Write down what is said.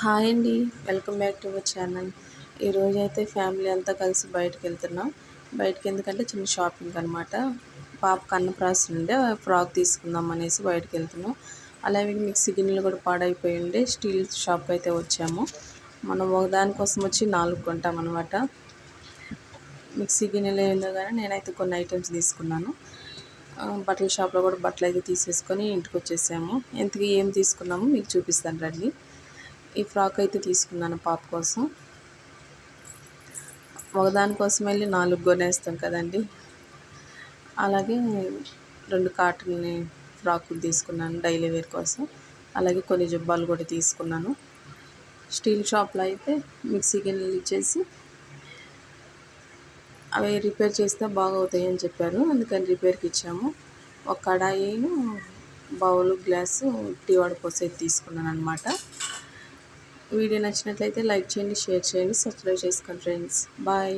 Hi అండి. Welcome back to our channel. ఈరోజైతే family అంతా కలిసి బయటకెళ్తున్నాం. బయటకెందుకంటే చిన్న షాపింగ్ అనమాట. పాపకు అన్నప్రాసన ఉండే ఫ్రాక్ తీసుకుందాం అనేసి బయటకెళ్తున్నాం. అలాగే మిక్సీ గిన్నెలు కూడా పాడైపోయి ఉండే స్టీల్ షాప్‌కి అయితే వచ్చాము. మనం ఒకదానికోసం వచ్చి 4 కొంటామనమాట. మిక్సీ గిన్నెలు ఏందో గానీ నేనైతే కొన్ని ఐటెమ్స్ తీసుకున్నాను. బట్టల షాప్‌లో కూడా బట్టలైతే తీసేసుకొని ఇంటికొచ్చేసాము. ఇంతకీ ఏం తీసుకున్నామో మీకు చూపిస్తాను రండి. ఈ ఫ్రాక్ అయితే తీసుకున్నాను పాప కోసం. ఒకదానికోసం వెళ్ళి 4 కొనేస్తాం కదండీ! అలాగే 2 కాటన్ ఫ్రాకులు తీసుకున్నాను డైలీ వేర్ కోసం. అలాగే కొన్ని జుబ్బాలు కూడా తీసుకున్నాను. స్టీల్ షాప్‌లో అయితే మిక్సీ గిన్నెలు ఇచ్చేసి అవి రిపేర్ చేస్తే బాగవుతాయని చెప్పారు. అందుకని రిపేర్‌కి ఇచ్చాము. ఒక కడాయిను, బౌలు, గ్లాసు, టీ వడపోసేది తీసుకున్నాననమాట. వీడియో నచ్చినట్లయితే లైక్ చేయండి, షేర్ చేయండి, సబ్స్క్రైబ్ చేసుకోండి ఫ్రెండ్స్. బాయ్.